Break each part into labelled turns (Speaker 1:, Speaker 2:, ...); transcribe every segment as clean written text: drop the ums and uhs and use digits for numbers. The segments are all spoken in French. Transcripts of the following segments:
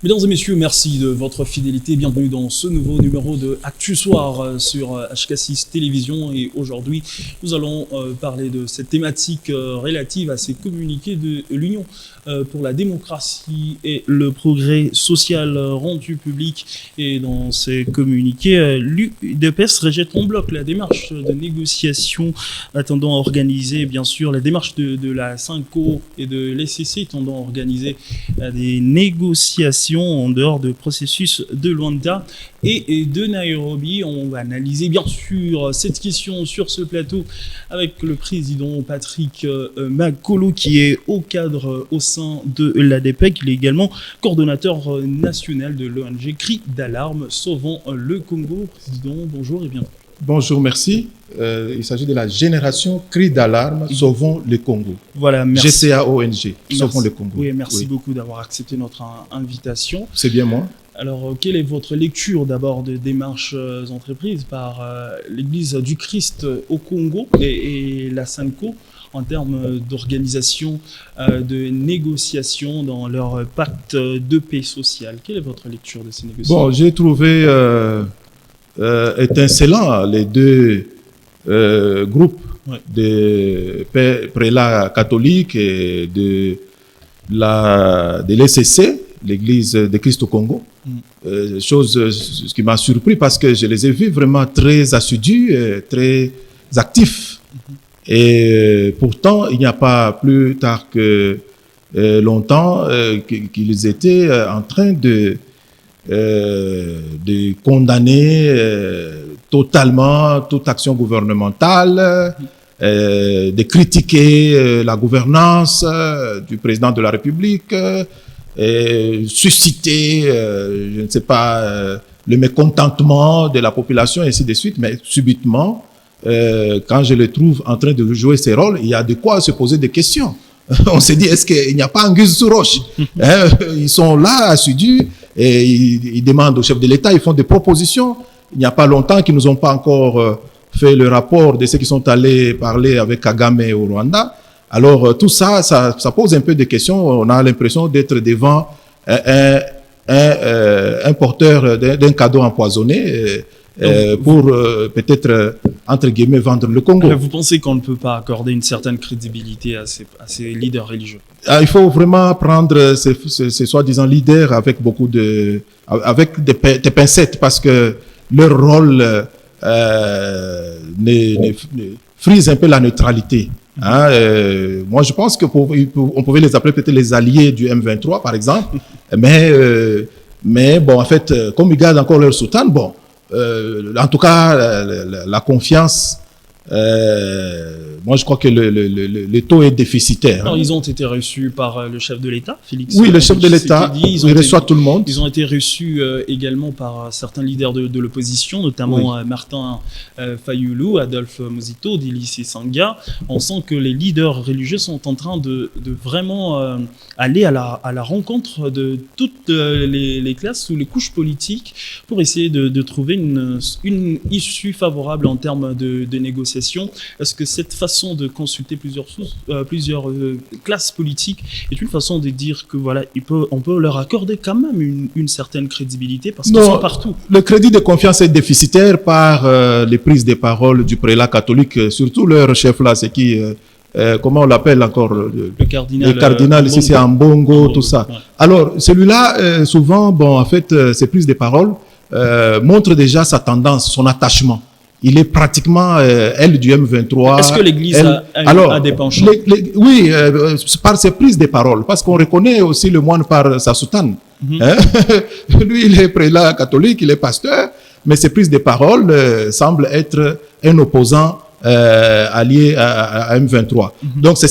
Speaker 1: Mesdames et messieurs, merci de votre fidélité. Bienvenue dans ce nouveau numéro de Actu Soir sur HK6 Télévision. Et aujourd'hui, nous allons parler de cette thématique relative à ces communiqués de l'Union pour la démocratie et le progrès social rendu public. Et dans ces communiqués, l'UDPS rejette en bloc la démarche de négociation tendant à organiser, bien sûr, la démarche de la SYNCO et de l'SCC tendant à organiser des négociations en dehors de processus de Luanda et de Nairobi. On va analyser bien sûr cette question sur ce plateau avec le président Patrick Makolo qui est au cadre au sein de l'ADPEC. Il est également coordonnateur national de l'ONG Cris d'alarme Sauvons le Congo. Président, bonjour et bienvenue.
Speaker 2: Bonjour, merci. Il s'agit de la génération Cris d'alarme Sauvons le Congo.
Speaker 1: Voilà, merci.
Speaker 2: GCA-ONG, Sauvons le Congo.
Speaker 1: Oui, merci beaucoup d'avoir accepté notre invitation.
Speaker 2: C'est bien moi.
Speaker 1: Alors, quelle est votre lecture d'abord des démarches entreprises par l'Église du Christ au Congo et la SYNCO en termes d'organisation de négociations dans leur pacte de paix sociale? Quelle est votre lecture de ces négociations?
Speaker 2: Bon, j'ai trouvé étincelant les deux groupes de prélats catholiques et de l'ECC, l'Église de Christ au Congo. Ce qui m'a surpris parce que je les ai vus vraiment très assidus, et très actifs. Et pourtant, il n'y a pas plus tard que longtemps qu'ils étaient en train de condamner totalement toute action gouvernementale, de critiquer la gouvernance du président de la République, susciter, je ne sais pas, le mécontentement de la population, et ainsi de suite. Mais subitement, quand je les trouve en train de jouer ces rôles, il y a de quoi se poser des questions. On s'est dit, est-ce qu'il n'y a pas anguille sous roche? Ils sont là, assidus, et ils demandent au chef de l'État, ils font des propositions. Il n'y a pas longtemps qu'ils nous ont pas encore fait le rapport de ceux qui sont allés parler avec Kagame au Rwanda. Alors tout ça, ça pose un peu de questions. On a l'impression d'être devant un porteur d'un cadeau empoisonné pour peut-être, entre guillemets, vendre le Congo.
Speaker 1: Vous pensez qu'on ne peut pas accorder une certaine crédibilité à ces leaders religieux?
Speaker 2: Il faut vraiment prendre ces soi-disant leaders avec beaucoup avec des pincettes, parce que leur rôle frise un peu la neutralité. Moi, je pense qu'on pouvait les appeler peut-être les alliés du M23, par exemple. Mais bon, en fait, comme ils gardent encore leur soutane, bon, en tout cas, la confiance, moi je crois que le taux est déficitaire.
Speaker 1: Alors, ils ont été reçus par le chef de l'État, Félix.
Speaker 2: Oui, le chef de l'État, il reçoit tout le monde.
Speaker 1: Ils ont été reçus également par certains leaders de l'opposition, notamment Martin Fayulu, Adolphe Muzito, Délice Sanga. On sent que les leaders religieux sont en train de vraiment aller à la rencontre de toutes les classes ou les couches politiques pour essayer de trouver une issue favorable en termes de négociation. Est-ce que cette façon de consulter plusieurs classes politiques est une façon de dire que voilà, on peut leur accorder quand même une certaine crédibilité parce qu'ils sont partout?
Speaker 2: Le crédit de confiance est déficitaire par les prises de parole du prélat catholique, surtout leur chef là, c'est qui comment on l'appelle encore, le cardinal ici, c'est Ambongo, tout ça. Ouais. Alors celui-là, souvent, bon, en fait, ces prises de parole montrent déjà sa tendance, son attachement. Il est pratiquement elle du M23.
Speaker 1: Est-ce que l'Église a des penchants?
Speaker 2: Oui, par ses prises de parole, parce qu'on reconnaît aussi le moine par sa soutane. Lui, il est prélat catholique, il est pasteur, mais ses prises de parole semblent être un opposant allié à M23. Donc c'est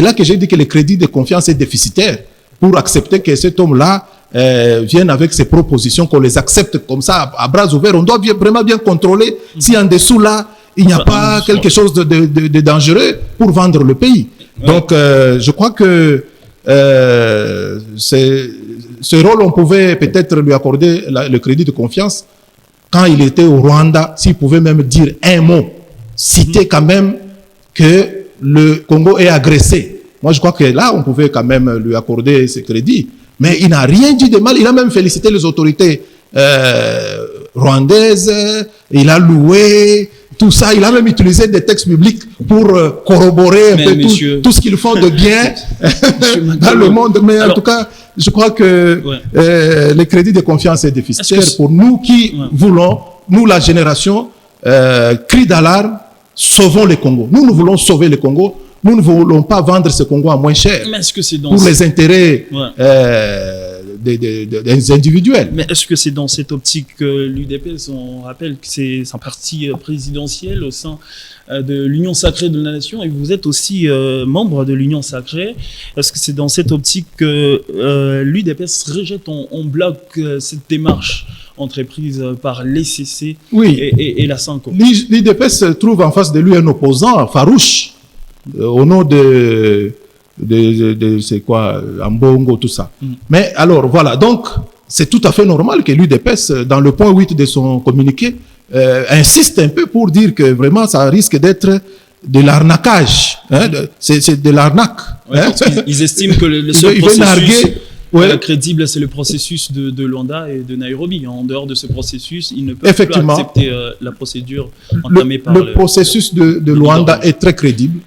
Speaker 2: là que j'ai dit que le crédit de confiance est déficitaire pour accepter que cet homme-là viennent avec ces propositions, qu'on les accepte comme ça à bras ouverts. On doit vraiment bien contrôler si en dessous là il n'y a pas quelque chose de dangereux pour vendre le pays. Donc je crois que ce rôle, on pouvait peut-être lui accorder le crédit de confiance quand il était au Rwanda, s'il pouvait même dire un mot, citer quand même que le Congo est agressé. Moi je crois que là on pouvait quand même lui accorder ce crédit. Mais il n'a rien dit de mal. Il a même félicité les autorités rwandaises. Il a loué tout ça. Il a même utilisé des textes bibliques pour corroborer un peu tout ce qu'ils font de bien dans le monde. Mais alors, en tout cas, je crois que le crédit de confiance est déficitaire pour nous qui voulons, nous la génération, cri d'alarme, sauvons le Congo. Nous voulons sauver le Congo. Nous ne voulons pas vendre ce Congo à moins cher pour les intérêts des individuels.
Speaker 1: Mais est-ce que c'est dans cette optique que l'UDPS, on rappelle que c'est un parti présidentiel au sein de l'Union sacrée de la nation et vous êtes aussi membre de l'Union sacrée. Est-ce que c'est dans cette optique que l'UDPS rejette en bloc cette démarche entreprise par l'ECC et la SANCO?
Speaker 2: L'UDPS trouve en face de lui un opposant farouche au nom de c'est quoi, Ambongo, tout ça. Mais alors, voilà, donc, c'est tout à fait normal que l'UDPS, dans le point 8 de son communiqué, insiste un peu pour dire que vraiment, ça risque d'être de l'arnaquage. Hein, c'est de l'arnaque.
Speaker 1: Hein. Ils estiment que le seul processus crédible, c'est le processus de Luanda et de Nairobi. En dehors de ce processus, ils ne peuvent pas accepter la procédure entamée par
Speaker 2: le processus de Luanda est très crédible.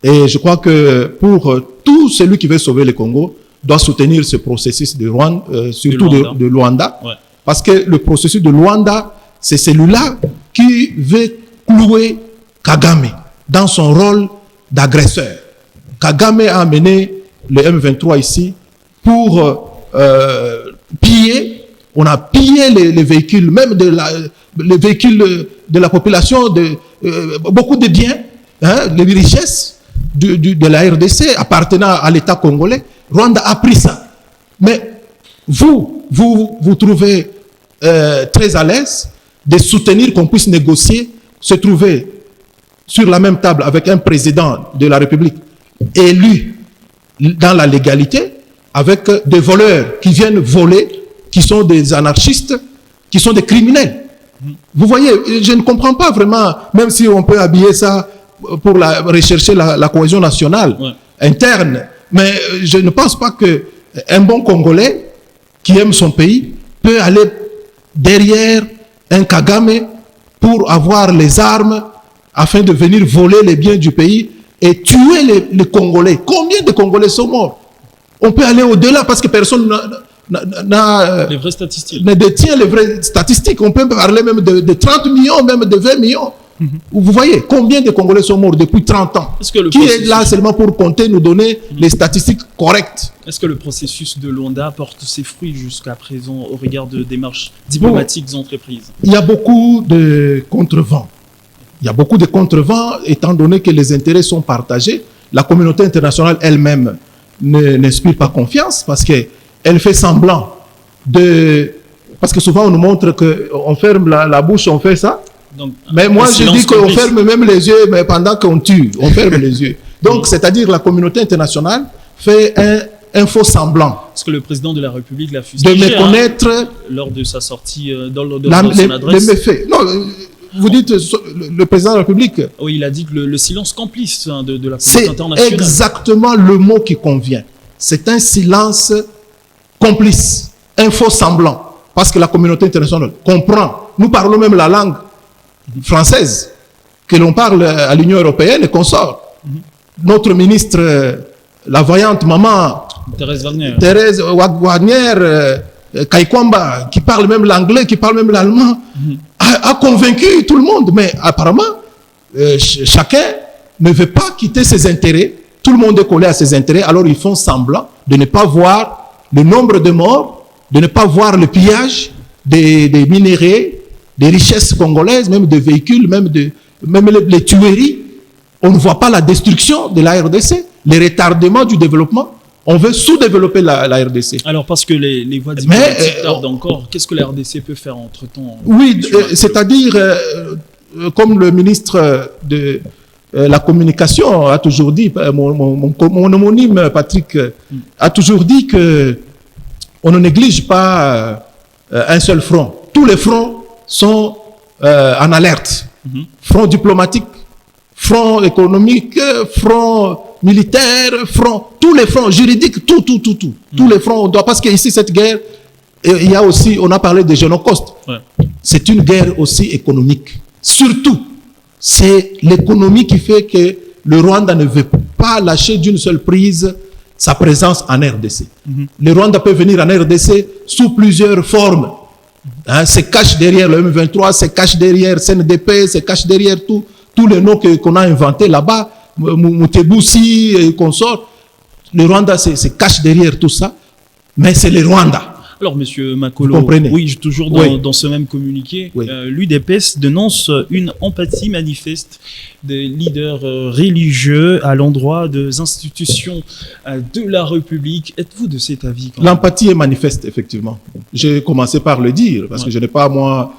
Speaker 2: Et je crois que pour tout celui qui veut sauver le Congo, doit soutenir ce processus de Rwanda, surtout de Luanda. Parce que le processus de Luanda, c'est celui-là qui veut clouer Kagame dans son rôle d'agresseur. Kagame a amené le M23 ici pour piller. On a pillé les véhicules, même les véhicules de la population, beaucoup de biens, les richesses de la RDC appartenant à l'État congolais. Rwanda a pris ça. Mais vous trouvez très à l'aise de soutenir qu'on puisse négocier, se trouver sur la même table avec un président de la République élu dans la légalité, avec des voleurs qui viennent voler, qui sont des anarchistes, qui sont des criminels. Vous voyez, je ne comprends pas vraiment, même si on peut habiller ça pour rechercher la cohésion nationale interne, mais je ne pense pas qu'un bon Congolais qui aime son pays peut aller derrière un Kagame pour avoir les armes afin de venir voler les biens du pays et tuer les Congolais. Combien de Congolais sont morts? On peut aller au-delà parce que personne
Speaker 1: les vraies statistiques.
Speaker 2: Ne détient les vraies statistiques. On peut parler même de 30 millions, même de 20 millions. Vous voyez combien de Congolais sont morts depuis 30 ans? Qui est là seulement pour compter, nous donner les statistiques correctes?
Speaker 1: Est-ce que le processus de Luanda porte ses fruits jusqu'à présent au regard de démarches diplomatiques entreprises?
Speaker 2: Il y a beaucoup de contrevents. Il y a beaucoup de contrevents étant donné que les intérêts sont partagés. La communauté internationale elle-même n'inspire pas confiance parce qu'elle fait semblant de... Parce que souvent on nous montre qu'on ferme la bouche, on fait ça. Donc, mais moi, je dis qu'on ferme même les yeux, mais pendant qu'on tue, on ferme les yeux. Donc, c'est-à-dire la communauté internationale fait un faux semblant.
Speaker 1: Est-ce que le président de la République l'a fustigé
Speaker 2: de méconnaître
Speaker 1: lors de sa sortie, dans son adresse?
Speaker 2: Les méfaits. Non, vous dites le président de la République.
Speaker 1: Oui, il a dit que le silence complice de la communauté internationale.
Speaker 2: C'est exactement le mot qui convient. C'est un silence complice, un faux semblant. Parce que la communauté internationale comprend. Nous parlons même la langue française, que l'on parle à l'Union européenne et qu'on sort. Notre ministre, la voyante maman Thérèse Wagner, Kaikwamba, qui parle même l'anglais, qui parle même l'allemand, a convaincu tout le monde. Mais apparemment, chacun ne veut pas quitter ses intérêts. Tout le monde est collé à ses intérêts, alors ils font semblant de ne pas voir le nombre de morts, de ne pas voir le pillage des minéraux, des richesses congolaises, même des véhicules, même les tueries. On ne voit pas la destruction de la RDC, les retardements du développement. On veut sous-développer la RDC.
Speaker 1: Alors, parce que les voies diplomatiques tardent encore, qu'est-ce que la RDC peut faire entre-temps?
Speaker 2: Oui, c'est-à-dire, comme le ministre de la communication a toujours dit, mon homonyme Patrick a toujours dit qu'on ne néglige pas un seul front. Tous les fronts sont en alerte. Front diplomatique, front économique, front militaire, front, tous les fronts juridiques, tout. Tous les fronts, on doit, parce qu'ici, cette guerre, il y a aussi, on a parlé de génocostes. Ouais. C'est une guerre aussi économique. Surtout, c'est l'économie qui fait que le Rwanda ne veut pas lâcher d'une seule prise sa présence en RDC. Le Rwanda peut venir en RDC sous plusieurs formes. Hein, se cache derrière le M23, se cache derrière CNDP, se cache derrière tous les noms qu'on a inventés là-bas, Mutebusi et consorts. Le Rwanda se cache derrière tout ça, mais c'est le Rwanda.
Speaker 1: Alors, Monsieur Makolo, oui, toujours dans ce même communiqué, l'UDPS dénonce une empathie manifeste des leaders religieux à l'endroit des institutions de la République. Êtes-vous de cet avis?
Speaker 2: L'empathie est manifeste, effectivement. J'ai commencé par le dire, parce que je n'ai pas, moi,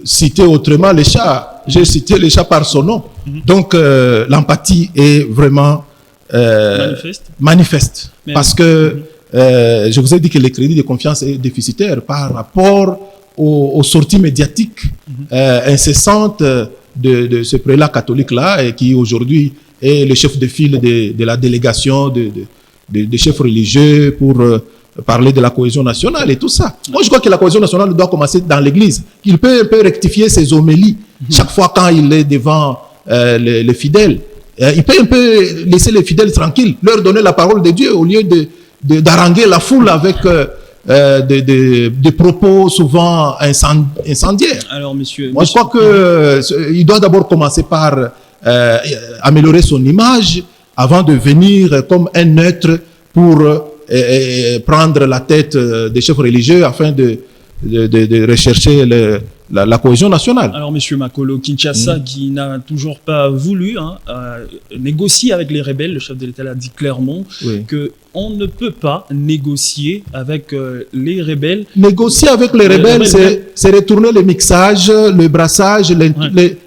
Speaker 2: cité autrement les chats. J'ai cité les chats par son nom. Donc, l'empathie est vraiment manifeste. Parce que je vous ai dit que le crédit de confiance est déficitaire par rapport aux sorties médiatiques incessantes de ce prélat catholique-là, qui aujourd'hui est le chef de file de la délégation des chefs religieux pour parler de la cohésion nationale et tout ça. Moi, je crois que la cohésion nationale doit commencer dans l'Église. Il peut un peu rectifier ses homélies chaque fois quand il est devant les fidèles. Il peut un peu laisser les fidèles tranquilles, leur donner la parole de Dieu au lieu d'haranguer la foule avec des propos souvent incendiaires.
Speaker 1: Alors, monsieur,
Speaker 2: moi, je crois qu'il doit d'abord commencer par améliorer son image avant de venir comme un neutre pour prendre la tête des chefs religieux afin de rechercher la cohésion nationale.
Speaker 1: Alors, monsieur Makolo, Kinshasa, qui n'a toujours pas voulu négocier avec les rebelles, le chef de l'État l'a dit clairement, qu'on ne peut pas négocier avec les rebelles.
Speaker 2: Négocier avec les rebelles, c'est retourner le mixage, le brassage,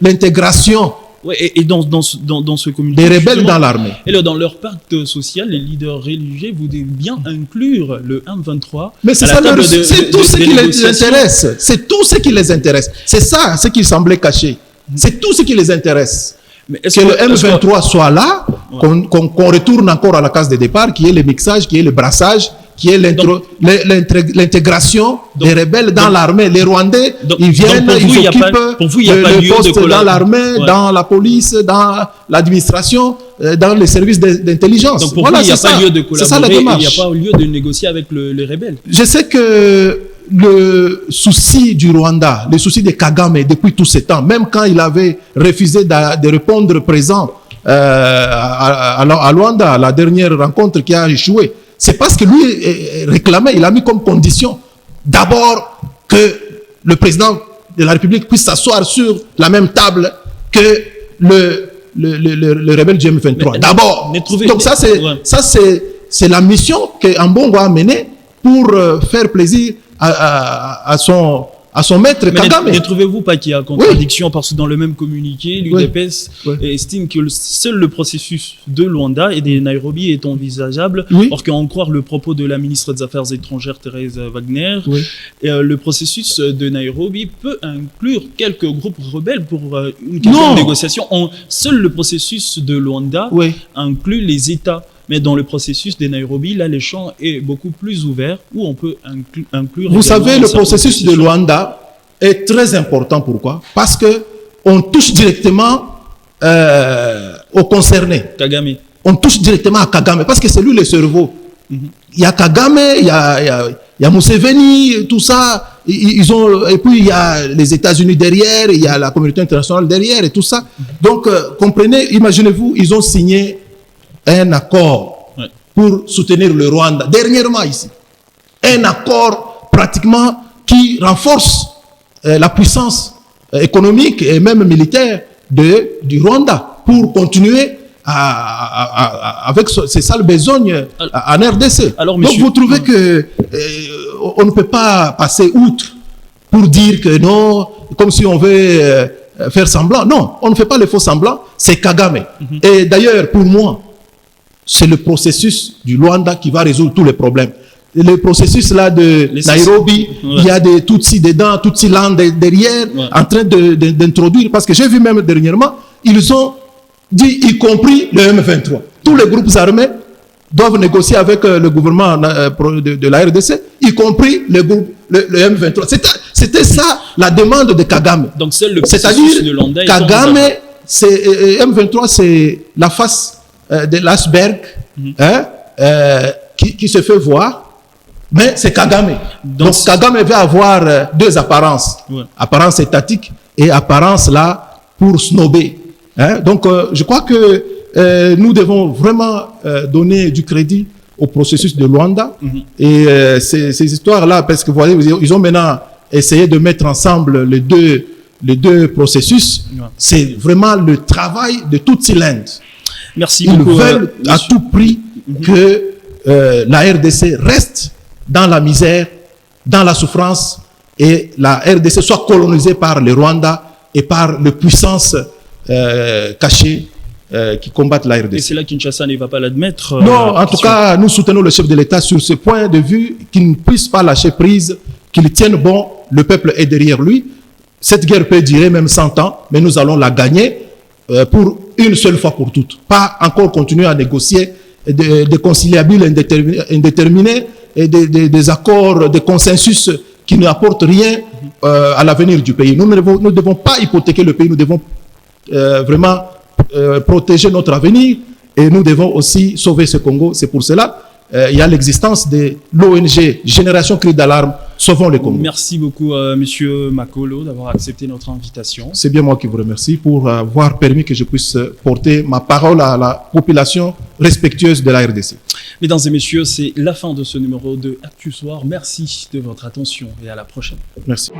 Speaker 2: l'intégration.
Speaker 1: Oui, et dans ce communiqué...
Speaker 2: Des rebelles dans l'armée.
Speaker 1: Et là, dans leur pacte social, les leaders religieux voudraient bien inclure le M23.
Speaker 2: Mais c'est ça, c'est tout ce qui les intéresse. C'est tout ce qui les intéresse. C'est ça, ce qui semblait caché. C'est tout ce qui les intéresse. Mais que le M23 soit là, qu'on retourne encore à la case de départ, qui est le mixage, qui est le brassage, qui est l'intégration des rebelles dans l'armée. Les Rwandais, ils viennent, ils occupent le poste dans l'armée, dans la police, dans l'administration, dans les services d'intelligence.
Speaker 1: Donc pour vous, il n'y a pas lieu de collaborer, il n'y a pas lieu de négocier avec les rebelles.
Speaker 2: Je sais que le souci du Rwanda, le souci de Kagame depuis tout ce temps, même quand il avait refusé de répondre présent à Luanda, à la dernière rencontre qui a échoué, c'est parce que lui réclamait, il a mis comme condition d'abord que le président de la République puisse s'asseoir sur la même table que le rebelle du M23. D'abord. Donc ça c'est la mission que Ambongo a menée pour faire plaisir à son maître Kagame.
Speaker 1: Ne trouvez-vous pas qu'il y a contradiction parce que dans le même communiqué, l'UDPS estime que seul le processus de Luanda et de Nairobi est envisageable, or qu'en croire le propos de la ministre des Affaires étrangères Thérèse Wagner, le processus de Nairobi peut inclure quelques groupes rebelles pour une question de négociation. Seul le processus de Luanda inclut les États. Mais dans le processus de Nairobi, là, le champ est beaucoup plus ouvert, où on peut inclure...
Speaker 2: Vous savez, le processus de Luanda est très important. Pourquoi? Parce qu'on touche directement aux concernés.
Speaker 1: Kagame.
Speaker 2: On touche directement à Kagame, parce que c'est lui le cerveau. Il y a Kagame, il y a Museveni, tout ça. Et puis, il y a les États-Unis derrière, il y a la communauté internationale derrière, et tout ça. Donc, comprenez, imaginez-vous, ils ont signé un accord pour soutenir le Rwanda. Dernièrement ici, un accord pratiquement qui renforce la puissance économique et même militaire du Rwanda pour continuer avec ces sales besognes en RDC. Alors, donc vous trouvez que on ne peut pas passer outre pour dire que non, comme si on veut faire semblant. Non, on ne fait pas le faux semblant, c'est Kagame. Et d'ailleurs, pour moi, c'est le processus du Luanda qui va résoudre tous les problèmes. Le processus là de Nairobi, il y a des Tutsis dedans, Tutsiland derrière, en train d'introduire, parce que j'ai vu même dernièrement, ils ont dit y compris le M23. Tous les groupes armés doivent négocier avec le gouvernement de la RDC, y compris le M23. C'était ça la demande de Kagame.
Speaker 1: Donc c'est-à-dire
Speaker 2: de Luanda. Kagame, M23, c'est la face de l'iceberg qui se fait voir. Mais c'est Kagame. Donc Kagame veut avoir deux apparences. Ouais. Apparence étatique et apparence là pour snobber. Donc je crois que nous devons vraiment donner du crédit au processus de Luanda. Et ces histoires-là, parce que vous voyez, ils ont maintenant essayé de mettre ensemble les deux processus. Ouais. C'est vraiment le travail de toute l'Inde.
Speaker 1: Merci beaucoup.
Speaker 2: Ils veulent à tout prix que la RDC reste dans la misère, dans la souffrance, et la RDC soit colonisée par le Rwanda et par les puissances cachées qui combattent la RDC.
Speaker 1: Et c'est là que Kinshasa ne va pas l'admettre.
Speaker 2: Non, en tout cas, nous soutenons le chef de l'État sur ce point de vue, qu'il ne puisse pas lâcher prise, qu'il tienne bon, le peuple est derrière lui. Cette guerre peut durer même 100 ans, mais nous allons la gagner pour une seule fois pour toutes. Pas encore continuer à négocier des conciliables indéterminés et des accords, des consensus qui n'apportent rien à l'avenir du pays. Nous ne devons pas hypothéquer le pays, nous devons vraiment protéger notre avenir et nous devons aussi sauver ce Congo. C'est pour cela il y a l'existence de l'ONG Génération Cri d'Alarme, Sauvons le Congo.
Speaker 1: Merci beaucoup, Monsieur Makolo, d'avoir accepté notre invitation.
Speaker 2: C'est bien moi qui vous remercie pour avoir permis que je puisse porter ma parole à la population respectueuse de la RDC.
Speaker 1: Mesdames et messieurs, c'est la fin de ce numéro de Actu Soir. Merci de votre attention et à la prochaine.
Speaker 2: Merci.